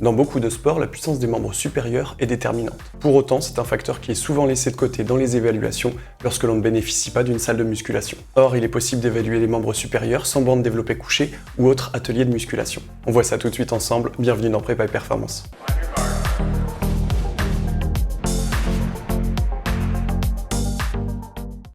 Dans beaucoup de sports, la puissance des membres supérieurs est déterminante. Pour autant, c'est un facteur qui est souvent laissé de côté dans les évaluations lorsque l'on ne bénéficie pas d'une salle de musculation. Or, il est possible d'évaluer les membres supérieurs sans bande développé couché ou autre atelier de musculation. On voit ça tout de suite ensemble, bienvenue dans Prépa et Performance.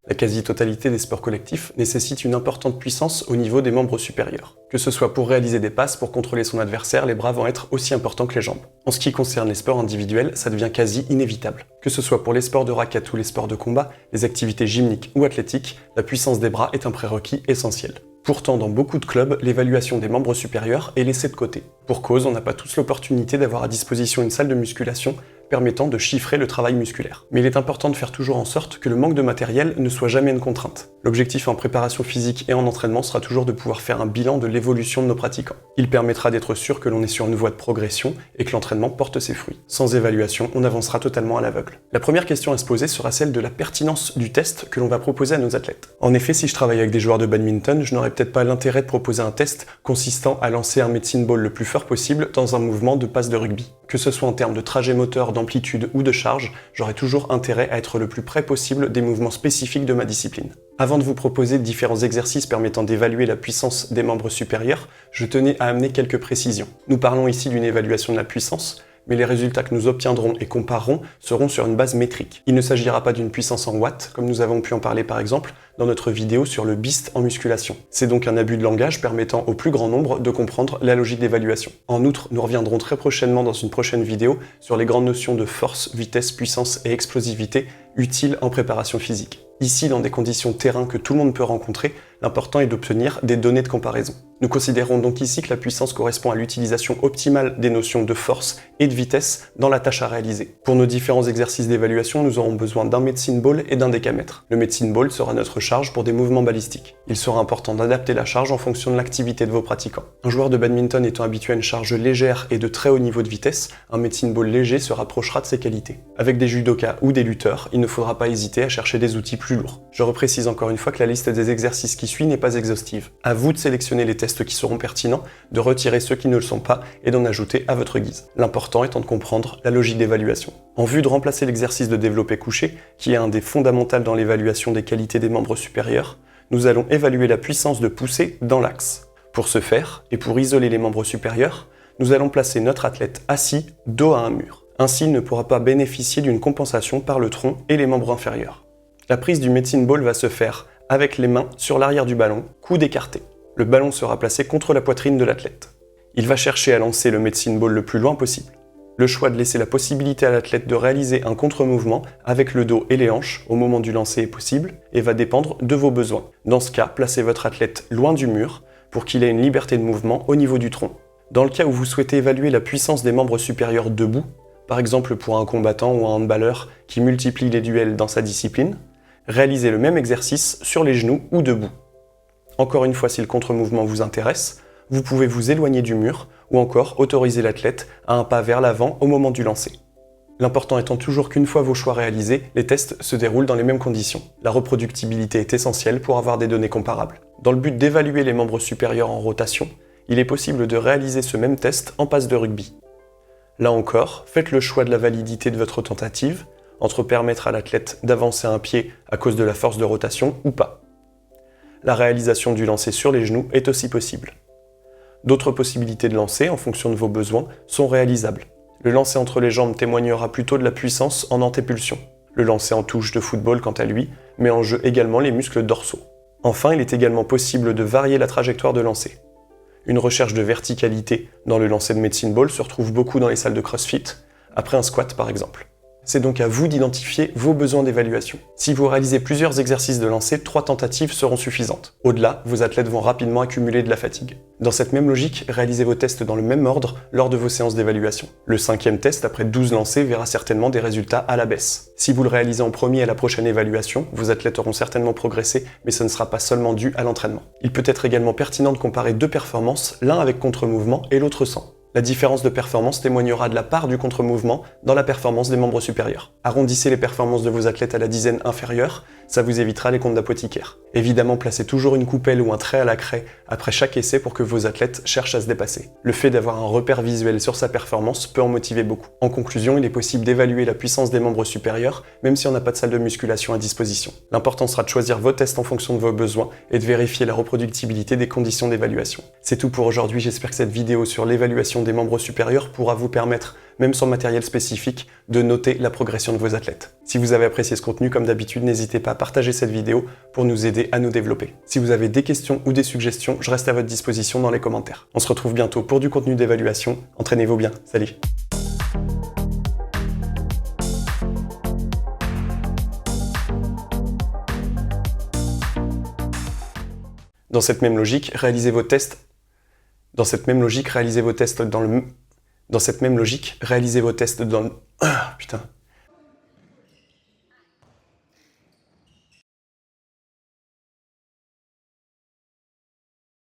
La quasi-totalité des sports collectifs nécessite une importante puissance au niveau des membres supérieurs. Que ce soit pour réaliser des passes, pour contrôler son adversaire, les bras vont être aussi importants que les jambes. En ce qui concerne les sports individuels, ça devient quasi inévitable. Que ce soit pour les sports de raquette ou les sports de combat, les activités gymniques ou athlétiques, la puissance des bras est un prérequis essentiel. Pourtant, dans beaucoup de clubs, l'évaluation des membres supérieurs est laissée de côté. Pour cause, on n'a pas tous l'opportunité d'avoir à disposition une salle de musculation permettant de chiffrer le travail musculaire. Mais il est important de faire toujours en sorte que le manque de matériel ne soit jamais une contrainte. L'objectif en préparation physique et en entraînement sera toujours de pouvoir faire un bilan de l'évolution de nos pratiquants. Il permettra d'être sûr que l'on est sur une voie de progression et que l'entraînement porte ses fruits. Sans évaluation, on avancera totalement à l'aveugle. La première question à se poser sera celle de la pertinence du test que l'on va proposer à nos athlètes. En effet, si je travaille avec des joueurs de badminton, je n'aurais peut-être pas l'intérêt de proposer un test consistant à lancer un medicine ball le plus fort possible dans un mouvement de passe de rugby. Que ce soit en termes de trajet moteur, d'amplitude ou de charge, j'aurai toujours intérêt à être le plus près possible des mouvements spécifiques de ma discipline. Avant de vous proposer différents exercices permettant d'évaluer la puissance des membres supérieurs, je tenais à amener quelques précisions. Nous parlons ici d'une évaluation de la puissance, mais les résultats que nous obtiendrons et comparerons seront sur une base métrique. Il ne s'agira pas d'une puissance en watts, comme nous avons pu en parler par exemple dans notre vidéo sur le BIST en musculation. C'est donc un abus de langage permettant au plus grand nombre de comprendre la logique d'évaluation. En outre, nous reviendrons très prochainement dans une prochaine vidéo sur les grandes notions de force, vitesse, puissance et explosivité utiles en préparation physique. Ici, dans des conditions terrain que tout le monde peut rencontrer, l'important est d'obtenir des données de comparaison. Nous considérons donc ici que la puissance correspond à l'utilisation optimale des notions de force et de vitesse dans la tâche à réaliser. Pour nos différents exercices d'évaluation, nous aurons besoin d'un medicine ball et d'un décamètre. Le medicine ball sera notre charge pour des mouvements balistiques. Il sera important d'adapter la charge en fonction de l'activité de vos pratiquants. Un joueur de badminton étant habitué à une charge légère et de très haut niveau de vitesse, un medicine ball léger se rapprochera de ses qualités. Avec des judokas ou des lutteurs, il ne faudra pas hésiter à chercher des outils plus lourds. Je reprécise encore une fois que la liste des exercices qui suit n'est pas exhaustive. À vous de sélectionner les tests qui seront pertinents, de retirer ceux qui ne le sont pas et d'en ajouter à votre guise. L'important étant de comprendre la logique d'évaluation. En vue de remplacer l'exercice de développé couché, qui est un des fondamentaux dans l'évaluation des qualités des membres supérieurs, nous allons évaluer la puissance de poussée dans l'axe. Pour ce faire, et pour isoler les membres supérieurs, nous allons placer notre athlète assis dos à un mur. Ainsi, il ne pourra pas bénéficier d'une compensation par le tronc et les membres inférieurs. La prise du medicine ball va se faire avec les mains sur l'arrière du ballon, coude écarté. Le ballon sera placé contre la poitrine de l'athlète. Il va chercher à lancer le medicine ball le plus loin possible. Le choix de laisser la possibilité à l'athlète de réaliser un contre-mouvement avec le dos et les hanches au moment du lancer est possible et va dépendre de vos besoins. Dans ce cas, placez votre athlète loin du mur pour qu'il ait une liberté de mouvement au niveau du tronc. Dans le cas où vous souhaitez évaluer la puissance des membres supérieurs debout, par exemple pour un combattant ou un handballeur qui multiplie les duels dans sa discipline, réalisez le même exercice sur les genoux ou debout. Encore une fois, si le contre-mouvement vous intéresse, vous pouvez vous éloigner du mur ou encore autoriser l'athlète à un pas vers l'avant au moment du lancer. L'important étant toujours qu'une fois vos choix réalisés, les tests se déroulent dans les mêmes conditions. La reproductibilité est essentielle pour avoir des données comparables. Dans le but d'évaluer les membres supérieurs en rotation, il est possible de réaliser ce même test en passe de rugby. Là encore, faites le choix de la validité de votre tentative, entre permettre à l'athlète d'avancer un pied à cause de la force de rotation ou pas. La réalisation du lancer sur les genoux est aussi possible. D'autres possibilités de lancer, en fonction de vos besoins, sont réalisables. Le lancer entre les jambes témoignera plutôt de la puissance en antépulsion. Le lancer en touche de football, quant à lui, met en jeu également les muscles dorsaux. Enfin, il est également possible de varier la trajectoire de lancer. Une recherche de verticalité dans le lancer de medicine ball se retrouve beaucoup dans les salles de CrossFit, après un squat par exemple. C'est donc à vous d'identifier vos besoins d'évaluation. Si vous réalisez plusieurs exercices de lancer, 3 tentatives seront suffisantes. Au-delà, vos athlètes vont rapidement accumuler de la fatigue. Dans cette même logique, réalisez vos tests dans le même ordre lors de vos séances d'évaluation. Le 5e test, après 12 lancers, verra certainement des résultats à la baisse. Si vous le réalisez en premier à la prochaine évaluation, vos athlètes auront certainement progressé, mais ce ne sera pas seulement dû à l'entraînement. Il peut être également pertinent de comparer 2 performances, l'un avec contre-mouvement et l'autre sans. La différence de performance témoignera de la part du contre-mouvement dans la performance des membres supérieurs. Arrondissez les performances de vos athlètes à la dizaine inférieure, ça vous évitera les comptes d'apothicaire. Évidemment, placez toujours une coupelle ou un trait à la craie après chaque essai pour que vos athlètes cherchent à se dépasser. Le fait d'avoir un repère visuel sur sa performance peut en motiver beaucoup. En conclusion, il est possible d'évaluer la puissance des membres supérieurs, même si on n'a pas de salle de musculation à disposition. L'important sera de choisir vos tests en fonction de vos besoins et de vérifier la reproductibilité des conditions d'évaluation. C'est tout pour aujourd'hui, j'espère que cette vidéo sur l'évaluation des membres supérieurs pourra vous permettre, même sans matériel spécifique, de noter la progression de vos athlètes. Si vous avez apprécié ce contenu, comme d'habitude, n'hésitez pas à partager cette vidéo pour nous aider à nous développer. Si vous avez des questions ou des suggestions, je reste à votre disposition dans les commentaires. On se retrouve bientôt pour du contenu d'évaluation. Entraînez-vous bien. Salut! Dans cette même logique, réalisez vos tests dans le... Ah, putain.